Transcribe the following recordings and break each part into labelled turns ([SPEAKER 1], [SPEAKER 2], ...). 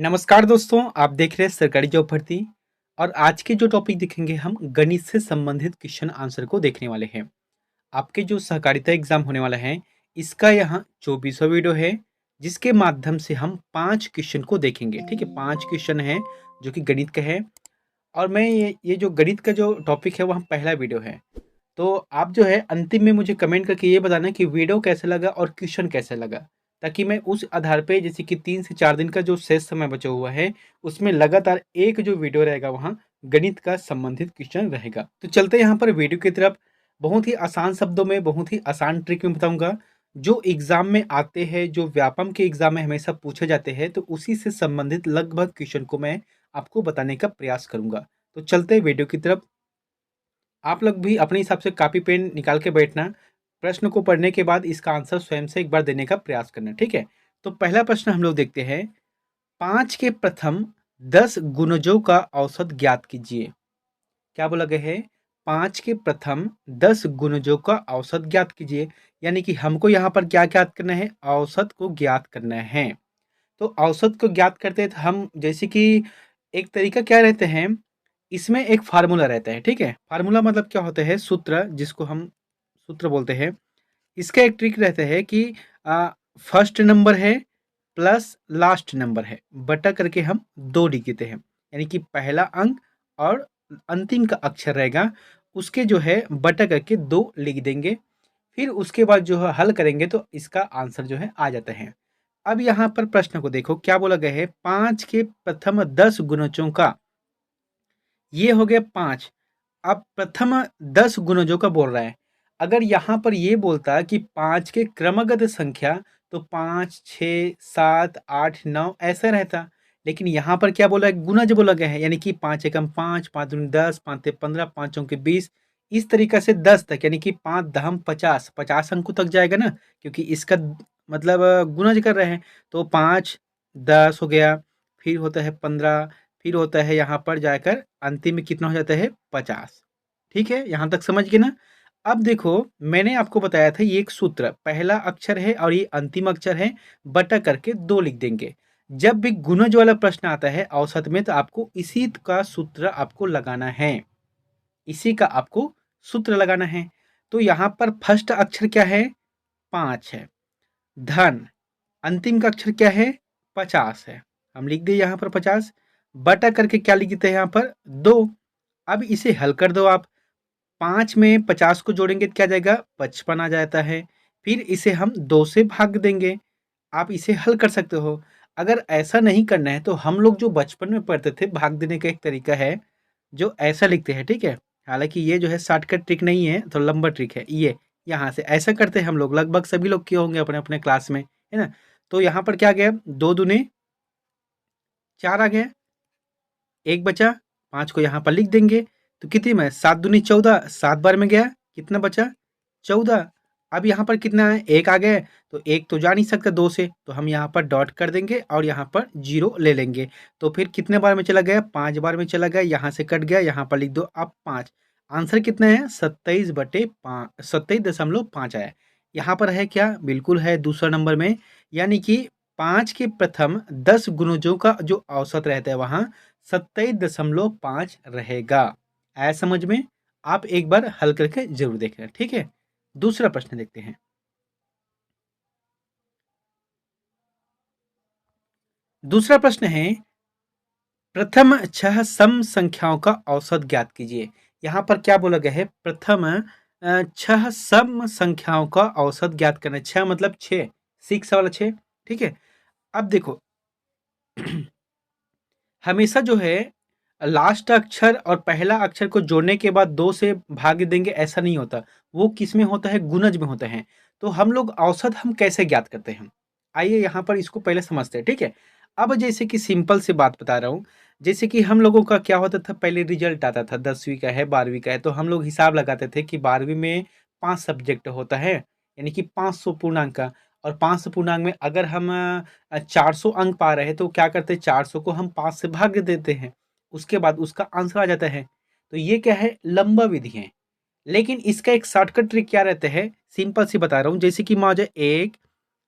[SPEAKER 1] नमस्कार दोस्तों, आप देख रहे हैं सरकारी जॉब भर्ती। और आज के जो टॉपिक देखेंगे हम गणित से संबंधित क्वेश्चन आंसर को देखने वाले हैं। आपके जो सहकारिता एग्जाम होने वाला है, इसका यहाँ 24वां वीडियो है, जिसके माध्यम से हम 5 क्वेश्चन को देखेंगे। ठीक है, 5 क्वेश्चन है जो कि गणित का है। और मैं ये जो गणित का जो टॉपिक है, वह पहला वीडियो है। तो आप जो है अंतिम में मुझे कमेंट करके ये बताना कि वीडियो कैसा लगा और क्वेश्चन कैसा लगा, ताकि मैं उस आधार पे जैसे कि 3 से 4 दिन का जो शेष समय बचा हुआ है, उसमें लगातार एक जो वीडियो रहेगा वहाँ गणित का संबंधित क्वेश्चन रहेगा। तो चलते हैं यहाँ पर वीडियो की तरफ। बहुत ही आसान शब्दों में, बहुत ही आसान ट्रिक में बताऊंगा, जो एग्जाम में आते हैं, जो व्यापम के एग्जाम में हमेशा पूछे जाते हैं, तो उसी से संबंधित लगभग क्वेश्चन को मैं आपको बताने का प्रयास करूंगा। तो चलते हैं वीडियो की तरफ। आप लोग भी अपने हिसाब से कॉपी पेन निकाल के बैठना। प्रश्न को पढ़ने के बाद इसका आंसर स्वयं से एक बार देने का प्रयास करना, ठीक है। तो पहला प्रश्न हम लोग देखते हैं। 5 के प्रथम 10 गुणजों का औसत ज्ञात कीजिए। क्या बोला गया है? 5 के प्रथम 10 गुणजों का औसत ज्ञात कीजिए। यानी कि हमको यहाँ पर क्या ज्ञात करना है? औसत को ज्ञात करना है। तो औसत को ज्ञात करते हैं तो हम जैसे कि एक तरीका क्या रहते हैं, इसमें एक फार्मूला रहता है। ठीक है, फार्मूला मतलब क्या होता है? सूत्र, जिसको हम सूत्र बोलते हैं। इसका एक ट्रिक रहता है कि फर्स्ट नंबर है प्लस लास्ट नंबर है, बटा करके हम 2 लिख देते हैं। यानी कि पहला अंक और अंतिम का अक्षर रहेगा, उसके जो है बटा करके 2 लिख देंगे। फिर उसके बाद जो है हल करेंगे तो इसका आंसर जो है आ जाता है। अब यहाँ पर प्रश्न को देखो, क्या बोला गया है? 5 के प्रथम 10 गुणजों का, ये हो गया 5। अब प्रथम 10 गुणजों का बोल रहा है। अगर यहाँ पर ये बोलता कि 5 के क्रमगत संख्या, तो 5, 6, 7, 8, 9 ऐसा रहता। लेकिन यहाँ पर क्या बोला है? गुणज बोला गया है। यानी कि 5 एकम 5, 5 दूनी 10, 5 ते 15, 5 चौके 20, इस तरीका से 10 तक, यानी कि 5 दहम 50, 50 अंकों तक जाएगा ना, क्योंकि इसका मतलब गुणज कर रहे हैं। तो 5 10 हो गया, फिर होता है 15, फिर होता है यहाँ पर जाकर अंतिम में कितना हो जाता है? 50। ठीक है, यहाँ तक समझ गए ना? अब देखो, मैंने आपको बताया था ये एक सूत्र, पहला अक्षर है और ये अंतिम अक्षर है, बटा करके 2 लिख देंगे। जब भी गुणज वाला प्रश्न आता है औसत में, तो आपको इसी का सूत्र आपको लगाना है, इसी का आपको सूत्र लगाना है। तो यहाँ पर फर्स्ट अक्षर क्या है? 5 है। धन, अंतिम का अक्षर क्या है? 50 है। हम लिख दिए यहाँ पर 50, बटा करके क्या लिख देते हैं यहाँ पर? 2। अब इसे हल कर दो आप। 5 में 50 को जोड़ेंगे तो क्या जाएगा? 55 आ जाता है। फिर इसे हम 2 से भाग देंगे। आप इसे हल कर सकते हो। अगर ऐसा नहीं करना है तो हम लोग जो बचपन में पढ़ते थे, भाग देने का एक तरीका है, जो ऐसा लिखते हैं, ठीक है? हालाँकि ये जो है शॉर्टकट ट्रिक नहीं है, तो लंबा ट्रिक है ये। यहाँ से ऐसा करते हैं हम लोग, लगभग सभी लोग किए होंगे अपने-अपने क्लास में, है ना? तो यहाँ पर क्या आ गया? 2 दूनी 4 आ गया, 1 बचा, 5 को यहाँ पर लिख देंगे। तो कितनी में? 7 दूनी 14, 7 बार में गया, कितना बचा? 14। अब यहाँ पर कितना है? 1 आ गया, तो 1 तो जा नहीं सकता 2 से, तो हम यहाँ पर डॉट कर देंगे और यहाँ पर 0 ले लेंगे। तो फिर कितने बार में चला गया? 5 बार में चला गया, यहाँ से कट गया, यहाँ पर लिख दो अब 5। आंसर कितना है? 27/5 आया। यहाँ पर है क्या? बिल्कुल है दूसरा नंबर में। यानी कि 5 के प्रथम 10 गुणजों का जो औसत रहता है वहाँ 27.5 रहेगा। आया समझ में? आप एक बार हल करके ज़रूर देखना, ठीक है? दूसरा प्रश्न देखते हैं। दूसरा प्रश्न है, प्रथम 6 सम संख्याओं का औसत ज्ञात कीजिए। यहाँ पर क्या बोला गया है? प्रथम 6 सम संख्याओं का औसत ज्ञात करना है। 6 मतलब 6, 6 वाला 6, ठीक है? अब देखो, हमेशा जो है लास्ट अक्षर और पहला अक्षर को जोड़ने के बाद 2 से भाग देंगे, ऐसा नहीं होता। वो किसमें होता है? गुणज में होता है। तो हम लोग औसत हम कैसे ज्ञात करते हैं? आइए यहाँ पर इसको पहले समझते हैं, ठीक है? अब जैसे कि सिंपल सी बात बता रहा हूँ, जैसे कि हम लोगों का क्या होता था, पहले रिजल्ट आता था, 10वीं का है, 12वीं का है, तो हम लोग हिसाब लगाते थे कि 12वीं में 5 सब्जेक्ट होता है, यानी कि 500 पूर्णांक का। और 500 पूर्णांक में अगर हम 400 अंक पा रहे हैं, तो क्या करते हैं? 400 को हम 5 से भाग देते हैं, उसके बाद उसका आंसर आ जाता है। तो ये क्या है? लंबा विधि है। लेकिन इसका एक शॉर्टकट ट्रिक क्या रहता है? सिंपल सी बता रहा हूँ। जैसे कि मान लीजिए 1,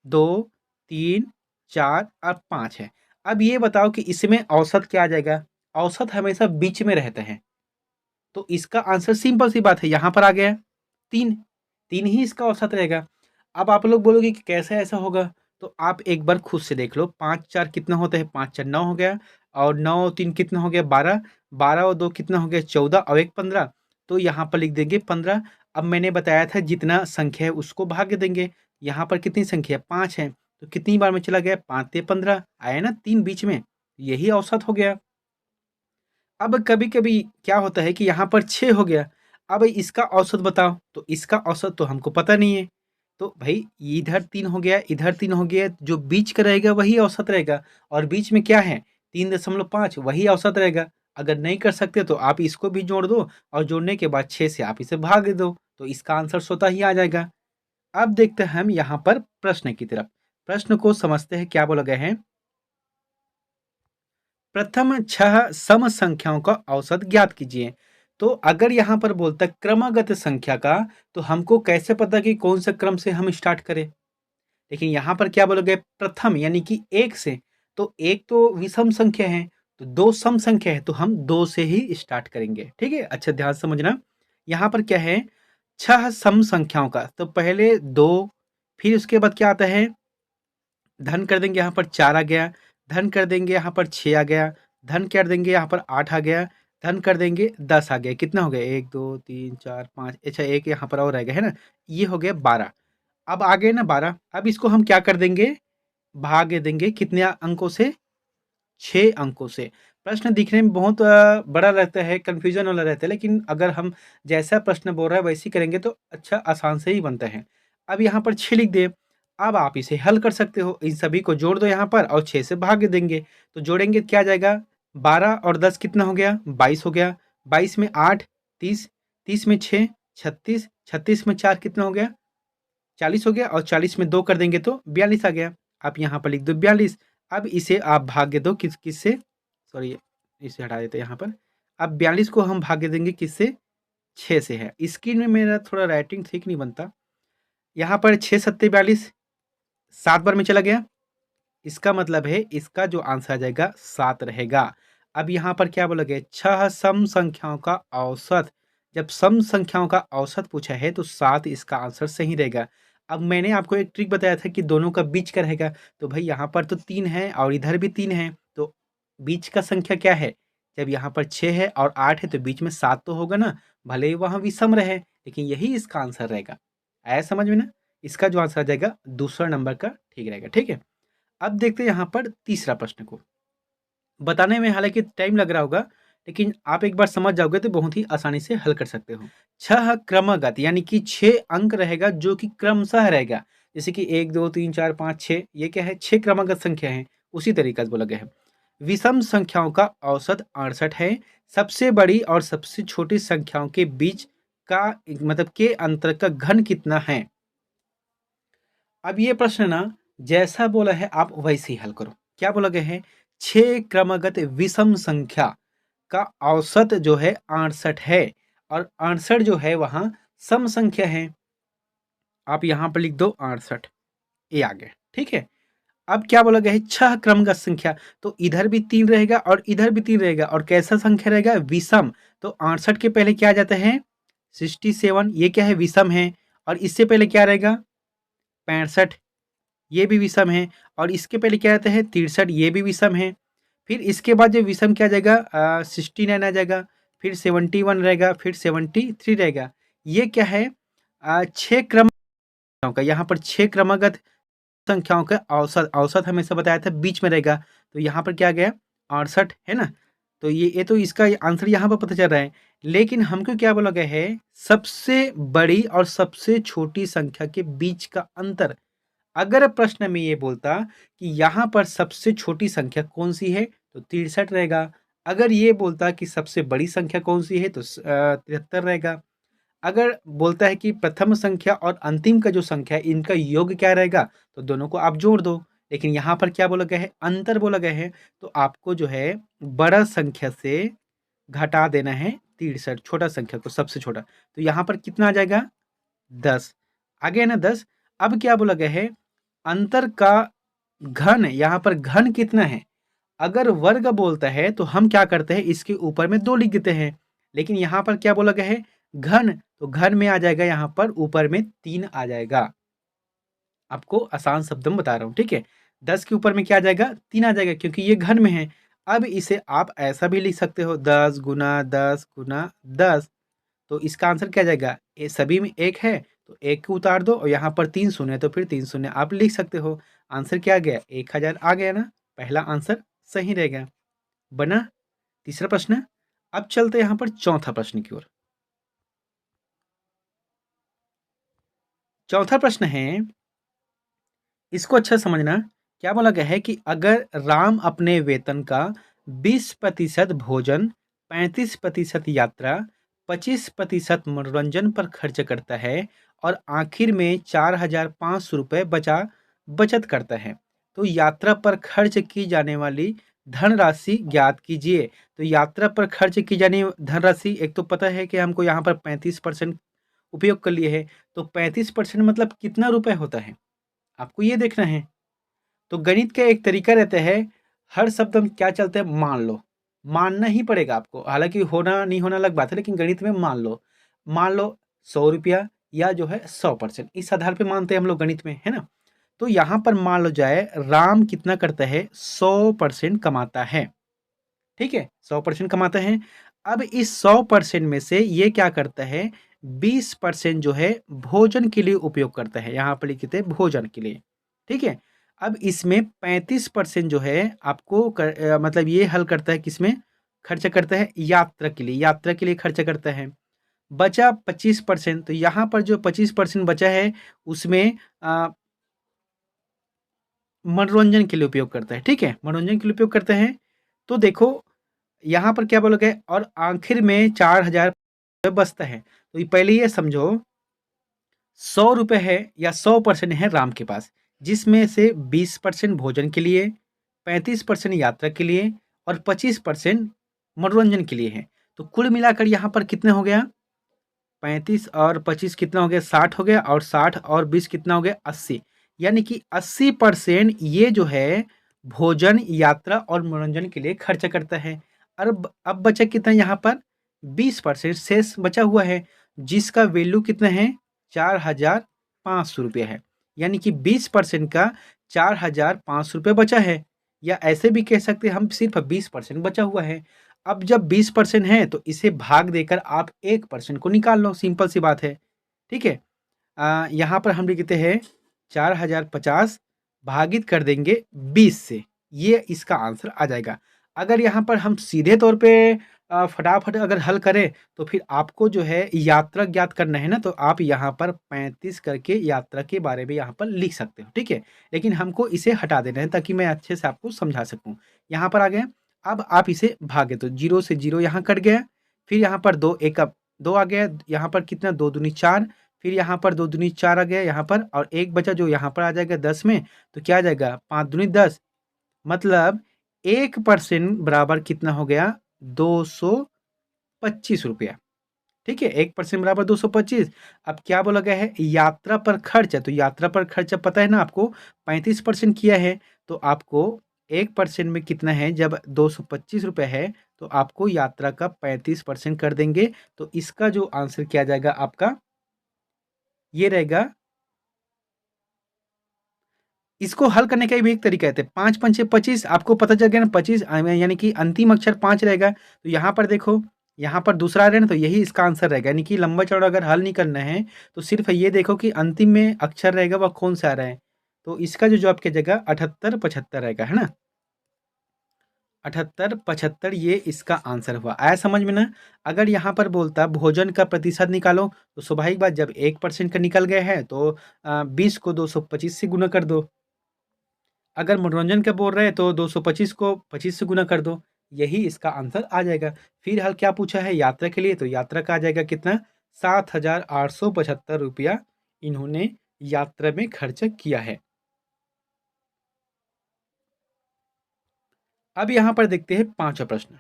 [SPEAKER 1] 2, 3, 4 और 5 है। अब ये बताओ कि इसमें औसत क्या आ जाएगा? औसत हमेशा बीच में रहते हैं, तो इसका आंसर सिंपल सी बात है, यहाँ पर आ गया 3, 3 ही इसका औसत रहेगा। अब आप लोग बोलोगे कि कैसे ऐसा होगा? तो आप एक बार खुद से देख लो, 5 4 कितना होता है? 5 4 9 हो गया, और 9 और 3 कितना हो गया? 12, 12 और 2 कितना हो गया? 14 और 1 15, तो यहाँ पर लिख देंगे 15। अब मैंने बताया था जितना संख्या है उसको भाग देंगे, यहाँ पर कितनी संख्या है? 5 है, तो कितनी बार में चला गया? 5 ते 15 आया ना, 3 बीच में, यही औसत हो गया। अब कभी-कभी क्या होता है कि यहाँ पर 6 हो गया, अब इसका औसत बताओ, तो इसका औसत तो हमको पता नहीं है। तो भई इधर 3 हो गया, इधर 3 हो गया, जो बीच का रहेगा वही औसत रहेगा, और बीच में क्या है? 3.5 वही औसत रहेगा। अगर नहीं कर सकते तो आप इसको भी जोड़ दो, और जोड़ने के बाद 6 से आप इसे भाग दो, तो इसका आंसर स्वतः ही आ जाएगा। अब देखते हैं हम यहाँ पर प्रश्न की तरफ। प्रश्न को समझते हैं, क्या बोला गया है? प्रथम 6 सम संख्याओं का औसत ज्ञात कीजिए। तो अगर यहाँ पर बोलता है क्रमागत संख्या का, तो हमको कैसे पता कि कौन से क्रम से हम स्टार्ट करें? लेकिन यहाँ पर क्या बोलोगे? प्रथम यानी कि 1 से, तो 1 तो विषम संख्या है, तो 2 सम संख्या है, तो हम 2 से ही स्टार्ट करेंगे। ठीक है, अच्छा ध्यान से समझना। यहाँ पर क्या है? 6 सम संख्याओं का, तो पहले 2, फिर उसके बाद क्या आता है? धन कर देंगे, यहाँ पर 4 आ गया, धन कर देंगे, यहाँ पर 6 आ गया, धन कर देंगे, यहाँ पर 8 आ गया, धन कर देंगे 10 आ गया। कितना हो गया? 1 2 3 4 5, अच्छा एक यहाँ पर और रहेगा, है ना? ये हो गया 12। अब आ गए ना 12, अब इसको हम क्या कर देंगे? भाग देंगे कितने अंकों से? 6 अंकों से। प्रश्न दिखने में बहुत बड़ा रहता है, कन्फ्यूज़न वाला रहता है, लेकिन अगर हम जैसा प्रश्न बोल रहा है वैसे ही करेंगे तो अच्छा आसान से ही बनता है। अब यहाँ पर 6 लिख दिए, अब आप इसे हल कर सकते हो, इन सभी को जोड़ दो यहाँ पर और 6 से भाग देंगे, तो जोड़ेंगे क्या आ जाएगा? 12 और 10 कितना हो गया? 22 हो गया, 22 में 8 30, 30 में 6 36, 36 में 4 कितना हो गया? 40 हो गया, और 40 में 2 कर देंगे तो 42 आ गया। आप यहाँ पर लिख दो 42। अब इसे आप भाग्य दो किस से? सॉरी, इसे हटा देते हैं यहाँ पर। अब 42 को हम भाग्य देंगे किससे? 6 से है। स्क्रीन में मेरा थोड़ा राइटिंग ठीक नहीं बनता। यहाँ पर 6 सत्ते 42, 7 बार में चला गया। इसका मतलब है इसका जो आंसर आ जाएगा 7 रहेगा। अब यहाँ पर क्या बोला गया? 6 सम संख्याओं का औसत। जब सम संख्याओं का औसत पूछा है तो 7 इसका आंसर सही रहेगा। अब मैंने आपको एक ट्रिक बताया था कि दोनों का बीच का रहेगा, तो भाई यहाँ पर तो 3 है और इधर भी 3 है, तो बीच का संख्या क्या है? जब यहाँ पर 6 है और 8 है तो बीच में 7 तो होगा ना, भले ही वहाँ विषम रहे, लेकिन यही इसका आंसर रहेगा। आया समझ में ना? इसका जो आंसर आ जाएगा दूसरा नंबर का ठीक रहेगा। ठीक है, अब देखते हैं यहाँ पर तीसरा प्रश्न को। बताने में हालाँकि टाइम लग रहा होगा, लेकिन आप एक बार समझ जाओगे तो बहुत ही आसानी से हल कर सकते हो। 6 क्रमागत यानी कि 6 अंक रहेगा जो कि क्रमशः रहेगा। जैसे कि 1 2 3 4 5 6, ये क्या है? 6 क्रमागत संख्या है, उसी तरीक़े से बोला गया है। विषम संख्याओं का औसत 68 है। सबसे बड़ी और सबसे छोटी संख्याओं के बीच का मतलब के अंतर का घन कितना है? अब ये प्रश्न ना जैसा बोला है आप वैसे ही हल करो। क्या बोला गया है? 6 क्रमागत विषम संख्या का औसत जो है 68 है, और 68 जो है वहाँ सम संख्या है। आप यहाँ पर लिख दो 68, ये आ गया। ठीक है, अब क्या बोला गया है? 6 क्रमागत संख्या, तो इधर भी 3 रहेगा और इधर भी 3 रहेगा, और कैसा संख्या रहेगा? विषम। तो 68 के पहले क्या आ जाता है? 67, ये क्या है? विषम है। और इससे पहले क्या रहेगा? 65, ये भी विषम है। और इसके पहले क्या आता है? 63, ये भी विषम है। फिर इसके बाद जो विषम क्या आ जाएगा? 69 आ जाएगा, फिर 71 रहेगा, फिर 73 रहेगा। ये क्या है? 6 क्रमांक का, यहाँ पर 6 क्रमागत संख्याओं का औसत, औसत हमेशा बताया था बीच में रहेगा, तो यहाँ पर क्या आ गया? 68 है ना? तो ये तो इसका आंसर यहाँ पर पता चल रहा है, लेकिन हमको क्या बोला गया है? सबसे बड़ी और सबसे छोटी संख्या के बीच का अंतर। अगर प्रश्न में ये बोलता कि यहाँ पर सबसे छोटी संख्या कौन-सी है? तो 63 रहेगा। अगर ये बोलता कि सबसे बड़ी संख्या कौन-सी है? तो 73 रहेगा। अगर बोलता है कि प्रथम संख्या और अंतिम का जो संख्या है, इनका योग क्या रहेगा? तो दोनों को आप जोड़ दो। लेकिन यहाँ पर क्या बोला गया है? अंतर बोला गया है, तो आपको जो है बड़ा संख्या से घटा देना है 63, छोटा संख्या को सबसे छोटा। तो यहाँ पर कितना आ जाएगा? 10। आ गया ना 10? अब क्या बोला गया है? अंतर का घन, यहाँ पर घन कितना है? अगर वर्ग बोलता है तो हम क्या करते हैं, इसके ऊपर में 2 लिख देते हैं। लेकिन यहाँ पर क्या बोला गया है, घन, तो घन में आ जाएगा यहाँ पर ऊपर में 3 आ जाएगा। आपको आसान शब्द में बता रहा हूँ, ठीक है। 10 के ऊपर में क्या आ जाएगा, 3 आ जाएगा, क्योंकि ये घन में है। अब इसे आप ऐसा भी लिख सकते हो, 10 गुना 10 गुना 10। तो इसका आंसर क्या जाएगा, ये सभी में 1 है तो 1 को उतार दो, और यहाँ पर 3 शून्य है तो फिर 3 शून्य आप लिख सकते हो। आंसर क्या आ गया, 1000 आ गया ना। पहला आंसर सही रहेगा। बना तीसरा प्रश्न। अब चलते यहाँ पर चौथा प्रश्न की ओर। चौथा प्रश्न है, इसको अच्छा समझना। क्या बोला गया है कि अगर राम अपने वेतन का 20% भोजन, 35% यात्रा, 25% मनोरंजन पर खर्च करता है और आखिर में 4500 रुपये बचत करता है, तो यात्रा पर खर्च की जाने वाली धनराशि ज्ञात कीजिए। तो यात्रा पर खर्च की जाने धनराशि, एक तो पता है कि हमको यहाँ पर 35% उपयोग कर लिए है, तो 35% मतलब कितना रुपए होता है, आपको ये देखना है। तो गणित का एक तरीका रहता है, हर शब्द हम क्या चलते हैं, मान लो, मानना ही पड़ेगा आपको, हालांकि होना नहीं होना अलग बात है, लेकिन गणित में मान लो 100 रुपया या जो है 100%, इस आधार पे मानते हैं हम लोग गणित में, है ना। तो यहाँ पर मान लो जाए राम कितना करता है, 100% कमाता है, ठीक है, 100% कमाता है। अब इस 100% में से ये क्या करता है, 20% जो है भोजन के लिए उपयोग करता है, यहाँ पर लिखते हैं भोजन के लिए, ठीक है। अब इसमें 35% जो है आपको मतलब ये हल करता है, किसमें खर्च करता है, यात्रा के लिए खर्च करता है। बचा 25%, तो यहाँ पर जो 25% बचा है उसमें मनोरंजन के लिए उपयोग करता है, ठीक है, मनोरंजन के लिए उपयोग करते हैं। तो देखो यहाँ पर क्या बोला गया, और आखिर में 4000 बचता है। तो ये पहले ये समझो, 100 रुपये है या 100% है राम के पास, जिसमें से 20% भोजन के लिए, 35% यात्रा के लिए और 25% मनोरंजन के लिए है। तो कुल मिलाकर यहाँ पर कितने हो गया, 35 और 25 कितना हो गया, 60 हो गया, और 60 और 20 कितना हो गया, 80। यानी कि 80% ये जो है भोजन, यात्रा और मनोरंजन के लिए खर्च करता है। अब बचा कितना यहाँ पर, 20% शेष बचा हुआ है, जिसका वैल्यू कितना है, 4500 रुपये है। यानी कि 20% का 4500 रुपये बचा है, या ऐसे भी कह सकते हैं हम, सिर्फ 20% बचा हुआ है। अब जब 20% है तो इसे भाग देकर आप 1% को निकाल लो, सिंपल सी बात है, ठीक है। यहाँ पर हम लिखते हैं 4050 भागित कर देंगे 20 से, ये इसका आंसर आ जाएगा। अगर यहाँ पर हम सीधे तौर पे फटाफट अगर हल करें, तो फिर आपको जो है यात्रा ज्ञात करना है ना, तो आप यहाँ पर 35 करके यात्रा के बारे में यहाँ पर लिख सकते हो, ठीक है। लेकिन हमको इसे हटा देना है ताकि मैं अच्छे से आपको समझा सकूँ। यहाँ पर आ गए, अब आप इसे भागे तो 0 से 0 यहाँ कट गया, फिर यहाँ पर 2 एक अब 2 आ गया, यहाँ पर कितना 2 दूनी 4, फिर यहाँ पर 2 दूनी 4 आ गया यहाँ पर, और एक बचा जो यहाँ पर आ जाएगा 10 में, तो क्या आ जाएगा 5 दूनी 10, मतलब 1% बराबर कितना हो गया, 225 रुपया, ठीक है। 1% बराबर 225। अब क्या बोला गया है, यात्रा पर खर्च है, तो यात्रा पर खर्च पता है ना आपको, 35% किया है, तो आपको 1% में कितना है, जब 225 रुपये है तो आपको यात्रा का 35% कर देंगे। तो इसका जो आंसर किया जाएगा आपका, ये रहेगा। इसको हल करने का भी एक तरीका है, 5 पंचे 25, आपको पता चल गया ना, 25 यानी कि अंतिम अक्षर 5 रहेगा। तो यहाँ पर देखो, यहाँ पर दूसरा आ रहा है ना, तो यही इसका आंसर रहेगा। यानी कि लंबा चौड़ा अगर हल नहीं करना है तो सिर्फ ये देखो कि अंतिम में अक्षर रहेगा वह कौन सा आ रहा है। तो इसका जो जवाब की जगह 78 75 रहेगा, है ना, 78 75 ये इसका आंसर हुआ। आया समझ में ना। अगर यहाँ पर बोलता भोजन का प्रतिशत निकालो, तो स्वाभाविक बात, जब 1% का निकल गया है तो 20 को 225 से गुना कर दो। अगर मनोरंजन का बोल रहे हैं तो 225 को 25 से गुना कर दो, यही इसका आंसर आ जाएगा। फिर हल क्या पूछा है, यात्रा के लिए, तो यात्रा का आ जाएगा कितना, 7875 रुपया इन्होंने यात्रा में खर्च किया है। अब यहाँ पर देखते हैं पांचवा प्रश्न।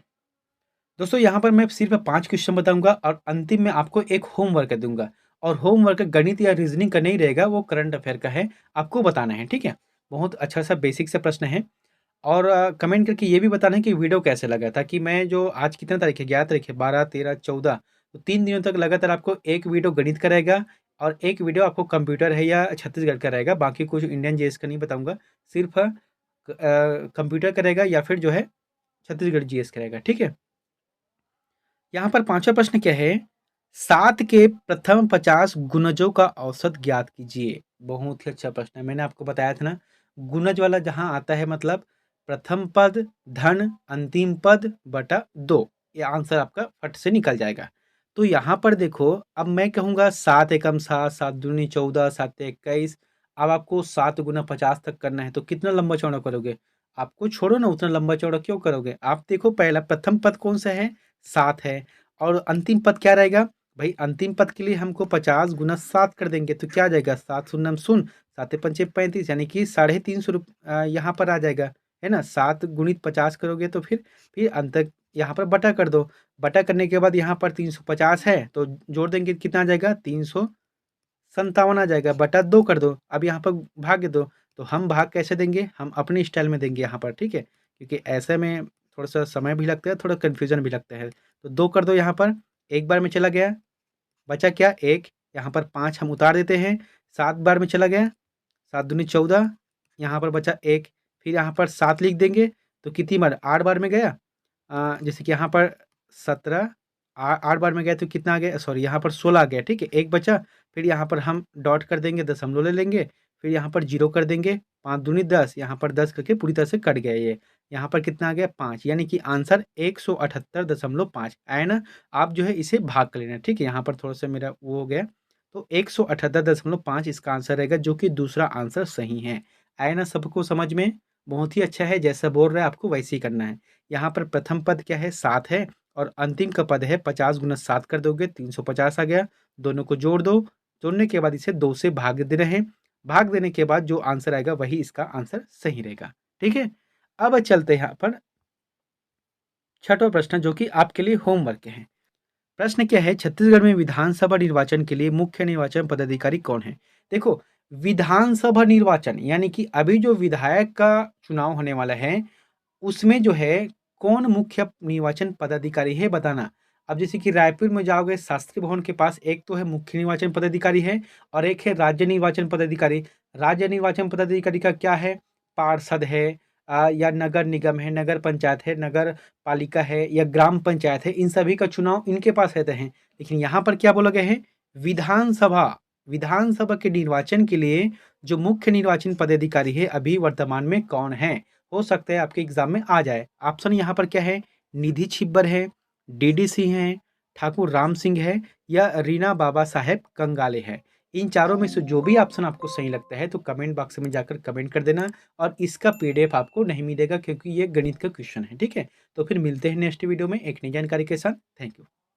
[SPEAKER 1] दोस्तों यहाँ पर मैं सिर्फ 5 क्वेश्चन बताऊंगा और अंतिम में आपको एक होमवर्क दूंगा, और होमवर्क गणित या रीजनिंग का नहीं रहेगा, वो करंट अफेयर का है, आपको बताना है, ठीक है। बहुत अच्छा सा बेसिक सा प्रश्न है। और कमेंट करके ये भी बताना कि वीडियो कैसे लगा, ताकि मैं जो आज कितना तारीख है, 11 तारीख है, 12, 13, 14, तो 3 दिनों तक लगातार आपको एक वीडियो गणित का रहेगा और एक वीडियो आपको कंप्यूटर है या छत्तीसगढ़ का रहेगा। बाकी कुछ इंडियन जीएस का नहीं बताऊँगा, सिर्फ़ कंप्यूटर का रहेगा या फिर जो है छत्तीसगढ़ जीएस का रहेगा, ठीक है? यहाँ पर 5वां प्रश्न क्या है? 7 के प्रथम 50 गुणजों का औसत ज्ञात कीजिए। बहुत ही अच्छा प्रश्न है। मैंने आपको बताया था ना, गुणज वाला जहाँ आता है मतलब प्रथम पद धन अंतिम पद बटा 2, ये आंसर आपका फट से निकल जाएगा। तो यहाँ पर देखो, अब मैं कहूँगा 7 एकम 7, 7 दूनी 14, 7 21। अब आपको 7 गुना 50 तक करना है, तो कितना लंबा चौड़ा करोगे? आपको छोड़ो ना, उतना लंबा चौड़ा क्यों करोगे? आप देखो, पहला प्रथम पद कौन सा है? 7 है। और अंतिम पद क्या रहेगा? भाई अंतिम पद के लिए हमको 50 गुना 7 कर देंगे, तो क्या आ जाएगा? 7 शून्यम शून्य, 7 पंचे 35, यानी कि 350 यहाँ पर आ जाएगा, है ना? 7 गुणित 50 करोगे तो फिर अंत यहाँ पर बटा कर दो। बटा करने के बाद यहाँ पर 350 है, तो जोड़ देंगे कितना आ जाएगा? 357 आ जाएगा, बटा 2 कर दो। अब यहाँ पर भाग दो, तो हम भाग कैसे देंगे? हम अपने स्टाइल में देंगे यहाँ पर, ठीक है? क्योंकि ऐसे में थोड़ा-सा समय भी लगता है, थोड़ा कन्फ्यूज़न भी लगता है। तो 2 कर दो यहाँ पर, एक बार में चला गया, बचा क्या? 1, यहाँ पर 5 हम उतार देते हैं, 7 बार में चला गया, 7 दूनी 14, यहाँ पर बचा 1, फिर यहाँ पर 7 लिख देंगे, तो कितनी बार? 8 बार में गया। जैसे कि यहाँ पर 17, 8 बार में गया तो कितना आ गया? सॉरी, यहाँ पर 16 आ गया, ठीक है? 1 बचा, फिर यहाँ पर हम डॉट कर देंगे, दशमलव ले लेंगे, फिर यहाँ पर 0 कर देंगे, 5 दूनी 10, यहाँ पर 10 करके पूरी तरह से कट गया ये। यहाँ पर कितना आ गया? 5, यानी कि आंसर 178.5 आया ना? आप जो है इसे भाग कर लेना, ठीक है? यहाँ पर थोड़ा-सा मेरा वो हो गया, तो 178.5 इसका आंसर रहेगा, जो कि दूसरा आंसर सही है। आया ना सबको समझ में? बहुत ही अच्छा है, जैसा बोल रहा है आपको वैसे ही करना है। यहाँ पर प्रथम पद क्या है? 7 है और अंतिम का पद है 50 गुना 7 कर दोगे 350 आ गया। दोनों को जोड़ दो, जोड़ने के बाद इसे 2 से भाग दे रहे हैं। भाग देने के बाद जो आंसर आएगा वही इसका आंसर सही रहेगा, ठीक है? अब चलते हैं यहाँ पर 6वां प्रश्न, जो कि आपके लिए होमवर्क है। प्रश्न क्या है? छत्तीसगढ़ में विधानसभा निर्वाचन के लिए मुख्य निर्वाचन पदाधिकारी कौन है? देखो, विधानसभा निर्वाचन यानी कि अभी जो विधायक का चुनाव होने वाला है, उसमें जो है कौन मुख्य निर्वाचन पदाधिकारी है बताना। अब जैसे कि रायपुर में जाओगे शास्त्री भवन के पास, एक तो है मुख्य निर्वाचन पदाधिकारी है और एक है राज्य निर्वाचन पदाधिकारी। राज्य निर्वाचन पदाधिकारी का क्या है? पार्षद है, या नगर निगम है, नगर पंचायत है, नगर पालिका है या ग्राम पंचायत है, इन सभी का चुनाव इनके पास रहते हैं। लेकिन यहाँ पर क्या बोला गया है? विधानसभा। विधानसभा के निर्वाचन के लिए जो मुख्य निर्वाचन पदाधिकारी है अभी वर्तमान में कौन है? हो सकता है आपके एग्जाम में आ जाए। ऑप्शन यहाँ पर क्या है? निधि छिब्बर है, डीडी सिंह है, ठाकुर राम सिंह है या रीना बाबा साहेब कंगाले है। इन चारों में से जो भी ऑप्शन आपको सही लगता है तो कमेंट बॉक्स में जाकर कमेंट कर देना। और इसका पीडीएफ आपको नहीं मिलेगा, क्योंकि ये गणित का क्वेश्चन है, ठीक है? तो फिर मिलते हैं नेक्स्ट वीडियो में एक नई जानकारी के साथ। Thank you.